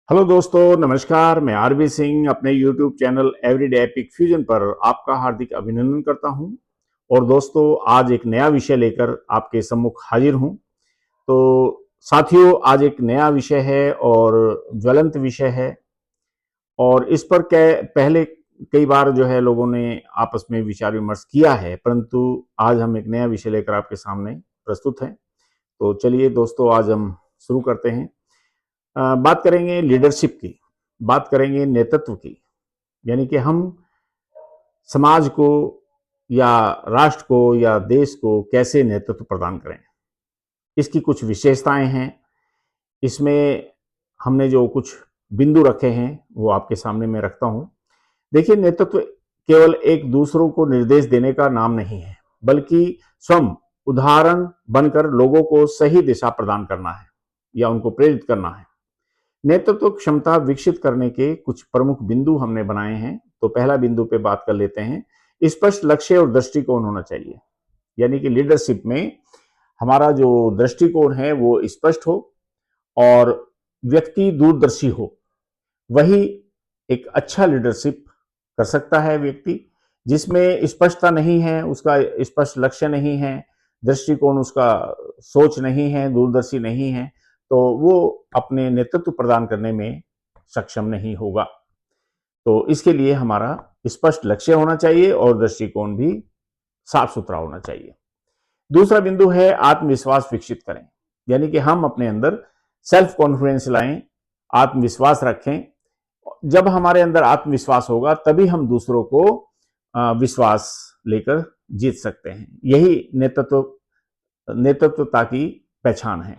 Hello दोस्तों, नमस्कार। मैं आरबी सिंह अपने YouTube channel everyday epic fusion पर आपका हार्दिक अभिनंदन करता हूं। और दोस्तों, आज एक नया विषय लेकर आपके सम्मुख हाजिर हूं। तो साथियों, आज एक नया विषय है और ज्वलंत विषय है। और इस पर पहले कई बार जो है लोगों ने आपस में विचार विमर्श किया है, परंतु आज हम एक नया विषय लेकर आपके सामने प्रस्तुत हैं। तो चलिए दोस्तों, आज हम शुरू करते हैं। बात करेंगे लीडरशिप की, बात करेंगे नेतृत्व की। यानी कि हम समाज को या राष्ट्र को या देश को कैसे नेतृत्व प्रदान करें, इसकी कुछ विशेषताएं हैं। इसमें हमने जो कुछ बिंदु रखे हैं वो आपके सामने मैं रखता हूं। देखिए, नेतृत्व केवल एक दूसरों को निर्देश देने का नाम नहीं है, बल्कि स्वयं उदाहरण बनकर लोगों को सही दिशा प्रदान करना है या उनको प्रेरित करना है। नेतृत्व क्षमता विकसित करने के कुछ प्रमुख बिंदु हमने बनाए हैं। तो पहला बिंदु पे बात कर लेते हैं। स्पष्ट लक्ष्य और दृष्टिकोण होना चाहिए। यानी कि लीडरशिप में हमारा जो दृष्टिकोण है वो स्पष्ट हो और व्यक्ति दूरदर्शी हो। वही एक अच्छा लीडरशिप कर सकता है। व्यक्ति जिसमें स्पष्टता नहीं है, उसका स्पष्ट लक्ष्य नहीं है, दृष्टिकोण उसका सोच नहीं है, दूरदर्शी नहीं है, तो वो अपने नेतृत्व प्रदान करने में सक्षम नहीं होगा। तो इसके लिए हमारा स्पष्ट लक्ष्य होना चाहिए और दृष्टिकोण भी साफ सुथरा होना चाहिए। दूसरा बिंदु है आत्मविश्वास विकसित करें। यानी कि हम अपने अंदर सेल्फ कॉन्फिडेंस लाएं, आत्मविश्वास रखें। जब हमारे अंदर आत्मविश्वास होगा तभी हम दूसरों को विश्वास लेकर जीत सकते हैं। यही नेतृत्वता की पहचान है।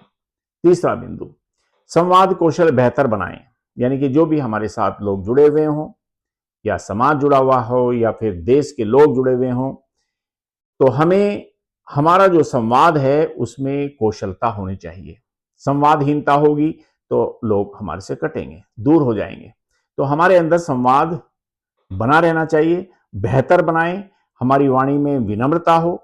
तीसरा बिंदु, संवाद कौशल बेहतर बनाएं। यानी कि जो भी हमारे साथ लोग जुड़े हुए हों, या समाज जुड़ा हुआ हो, या फिर देश के लोग जुड़े हुए हों, तो हमें हमारा जो संवाद है उसमें कौशलता होनी चाहिए। संवादहीनता होगी तो लोग हमारे से कटेंगे, दूर हो जाएंगे। तो हमारे अंदर संवाद बना रहना चाहिए। बेहतर बनाएं। हमारी वाणी में विनम्रता हो,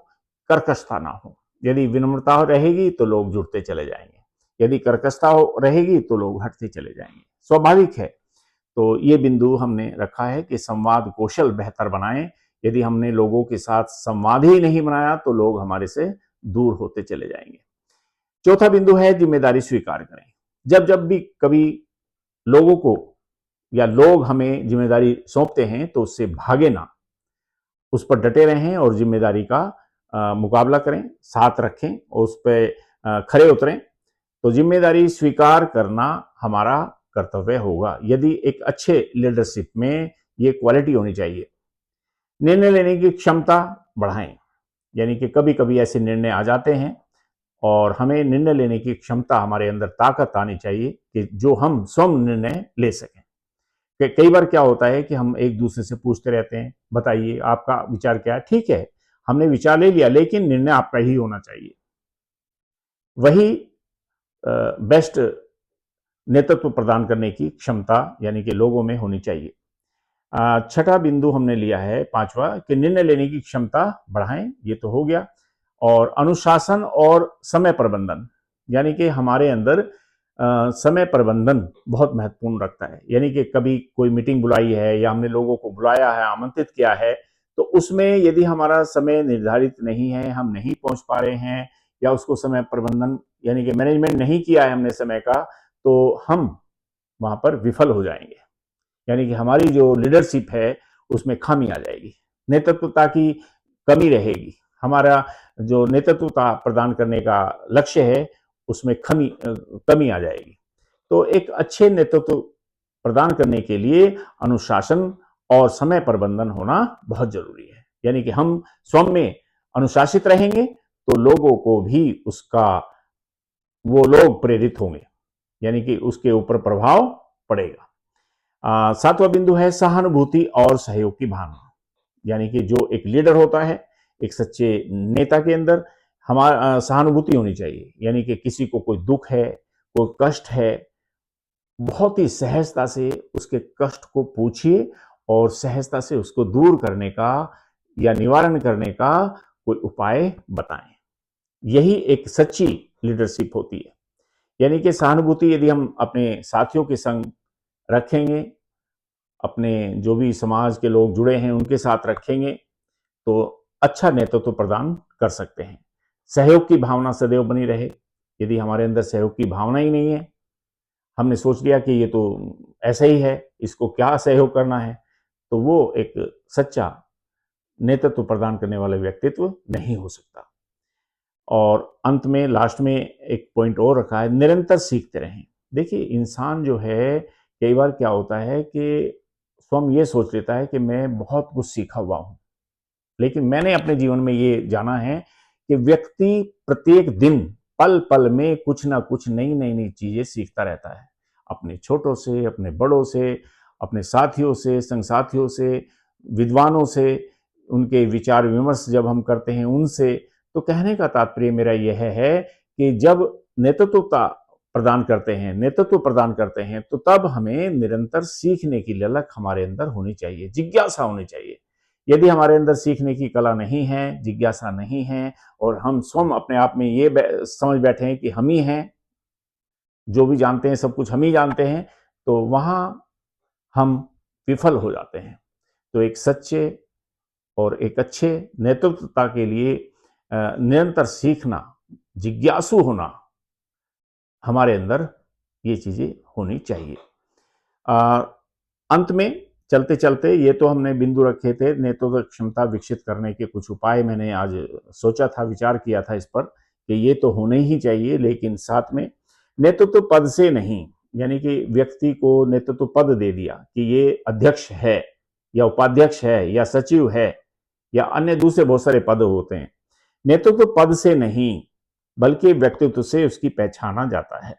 कर्कशता ना हो। यदि विनम्रता रहेगी तो लोग जुड़ते चले जाएंगे, यदि कर्कशता रहेगी तो लोग हटते चले जाएंगे। स्वाभाविक है। तो ये बिंदु हमने रखा है कि संवाद कौशल बेहतर बनाएं। यदि हमने लोगों के साथ संवाद ही नहीं बनाया तो लोग हमारे से दूर होते चले जाएंगे। चौथा बिंदु है जिम्मेदारी स्वीकार करें। जब जब भी कभी लोगों को या लोग हमें जिम्मेदारी सौंपते हैं तो उससे भागे ना, उस पर डटे रहें और जिम्मेदारी का मुकाबला करें, साथ रखें और उस पर खरे उतरें। तो जिम्मेदारी स्वीकार करना हमारा कर्तव्य होगा। यदि एक अच्छे लीडरशिप में ये क्वालिटी होनी चाहिए। निर्णय लेने की क्षमता बढ़ाएं। यानी कि कभी कभी ऐसे निर्णय आ जाते हैं और हमें निर्णय लेने की क्षमता, हमारे अंदर ताकत आनी चाहिए कि जो हम स्वयं निर्णय ले सकें। कई बार क्या होता है कि हम एक दूसरे से पूछते रहते हैं, बताइए आपका विचार क्या है। ठीक है, हमने विचार ले लिया, लेकिन निर्णय आपका ही होना चाहिए। वही बेस्ट नेतृत्व प्रदान करने की क्षमता यानी कि लोगों में होनी चाहिए। छठा बिंदु हमने लिया है, पांचवा, कि निर्णय लेने की क्षमता बढ़ाएं। ये तो हो गया। और अनुशासन और समय प्रबंधन, यानी कि हमारे अंदर समय प्रबंधन बहुत महत्वपूर्ण रखता है। यानी कि कभी कोई मीटिंग बुलाई है या हमने लोगों को बुलाया है, आमंत्रित किया है, तो उसमें यदि हमारा समय निर्धारित नहीं है, हम नहीं पहुंच पा रहे हैं, या उसको समय प्रबंधन यानी कि मैनेजमेंट नहीं किया है हमने समय का, तो हम वहां पर विफल हो जाएंगे। यानी कि हमारी जो लीडरशिप है उसमें खामी आ जाएगी, नेतृत्वता की कमी रहेगी। हमारा जो नेतृत्वता प्रदान करने का लक्ष्य है उसमें कमी आ जाएगी। तो एक अच्छे नेतृत्व प्रदान करने के लिए अनुशासन और समय प्रबंधन होना बहुत जरूरी है। यानी कि हम स्वयं में अनुशासित रहेंगे तो लोगों को भी उसका वो लोग प्रेरित होंगे, यानी कि उसके ऊपर प्रभाव पड़ेगा। सातवां बिंदु है सहानुभूति और सहयोग की भावना। यानी कि जो एक लीडर होता है, एक सच्चे नेता के अंदर हमारा सहानुभूति होनी चाहिए। यानी कि किसी को कोई दुख है, कोई कष्ट है, बहुत ही सहजता से उसके कष्ट को पूछिए और सहजता से उसको दूर करने का या निवारण करने का कोई उपाय बताएं। यही एक सच्ची लीडरशिप होती है। यानी कि सहानुभूति यदि हम अपने साथियों के संग रखेंगे, अपने जो भी समाज के लोग जुड़े हैं उनके साथ रखेंगे, तो अच्छा नेतृत्व प्रदान कर सकते हैं। सहयोग की भावना सदैव बनी रहे। यदि हमारे अंदर सहयोग की भावना ही नहीं है, हमने सोच लिया कि ये तो ऐसा ही है, इसको क्या सहयोग करना है, तो वो एक सच्चा नेतृत्व प्रदान करने वाला व्यक्तित्व नहीं हो सकता। और अंत में लास्ट में एक पॉइंट और रखा है, निरंतर सीखते रहें। देखिए, इंसान जो है, कई बार क्या होता है कि स्वयं ये सोच लेता है कि मैं बहुत कुछ सीखा हुआ हूं, लेकिन मैंने अपने जीवन में ये जाना है कि व्यक्ति प्रत्येक दिन पल पल में कुछ ना कुछ नई नई नई चीजें सीखता रहता है, अपने छोटों से, अपने बड़ों से, अपने साथियों से, संग साथियों से, विद्वानों से, उनके विचार विमर्श जब हम करते हैं उनसे। तो कहने का तात्पर्य मेरा यह है कि जब नेतृत्व प्रदान करते हैं तो तब हमें निरंतर सीखने की ललक हमारे अंदर होनी चाहिए, जिज्ञासा होनी चाहिए। यदि हमारे अंदर सीखने की कला नहीं है, जिज्ञासा नहीं है, और हम स्वयं अपने आप में ये समझ बैठे हैं कि हम ही हैं, जो भी जानते हैं सब कुछ हम ही जानते हैं, तो वहां हम विफल हो जाते हैं। तो एक सच्चे और एक अच्छे नेतृत्वता के लिए निरंतर सीखना, जिज्ञासु होना, हमारे अंदर ये चीजें होनी चाहिए। अंत में चलते चलते ये तो हमने बिंदु रखे थे, नेतृत्व क्षमता विकसित करने के कुछ उपाय मैंने आज सोचा था, विचार किया था इस पर कि ये तो होने ही चाहिए, लेकिन साथ में नेतृत्व पद से नहीं, यानी कि व्यक्ति को नेतृत्व पद दे दिया कि ये अध्यक्ष है या उपाध्यक्ष है या सचिव है या अन्य दूसरे बहुत सारे पद होते हैं। नेतृत्व पद से नहीं, बल्कि व्यक्तित्व से उसकी पहचाना जाता है।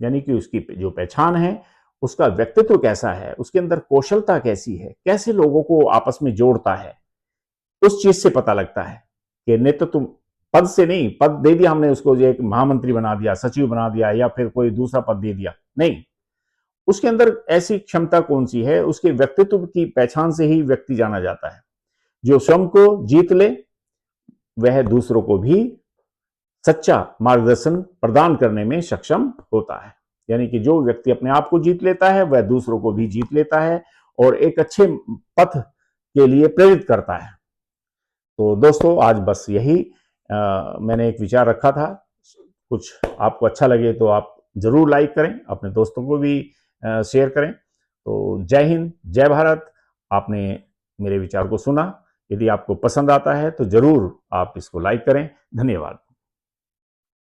यानी कि उसकी जो पहचान है, उसका व्यक्तित्व कैसा है, उसके अंदर कौशलता कैसी है, कैसे लोगों को आपस में जोड़ता है, उस चीज से पता लगता है कि नेतृत्व पद से नहीं, पद दे दिया हमने उसको, जो एक महामंत्री बना दिया, सचिव बना दिया या फिर कोई दूसरा पद दे दिया, नहीं। उसके अंदर ऐसी क्षमता कौन सी है, उसके व्यक्तित्व की पहचान से ही व्यक्ति जाना जाता है। जो स्वयं को जीत ले, वह दूसरों को भी सच्चा मार्गदर्शन प्रदान करने में सक्षम होता है। यानी कि जो व्यक्ति अपने आप को जीत लेता है, वह दूसरों को भी जीत लेता है और एक अच्छे पथ के लिए प्रेरित करता है। तो दोस्तों, आज बस यही मैंने एक विचार रखा था। कुछ आपको अच्छा लगे तो आप जरूर लाइक करें, अपने दोस्तों को भी शेयर करें। तो जय हिंद, जय भारत। आपने मेरे विचार को सुना। यदि आपको पसंद आता है तो जरूर आप इसको लाइक करें। धन्यवाद।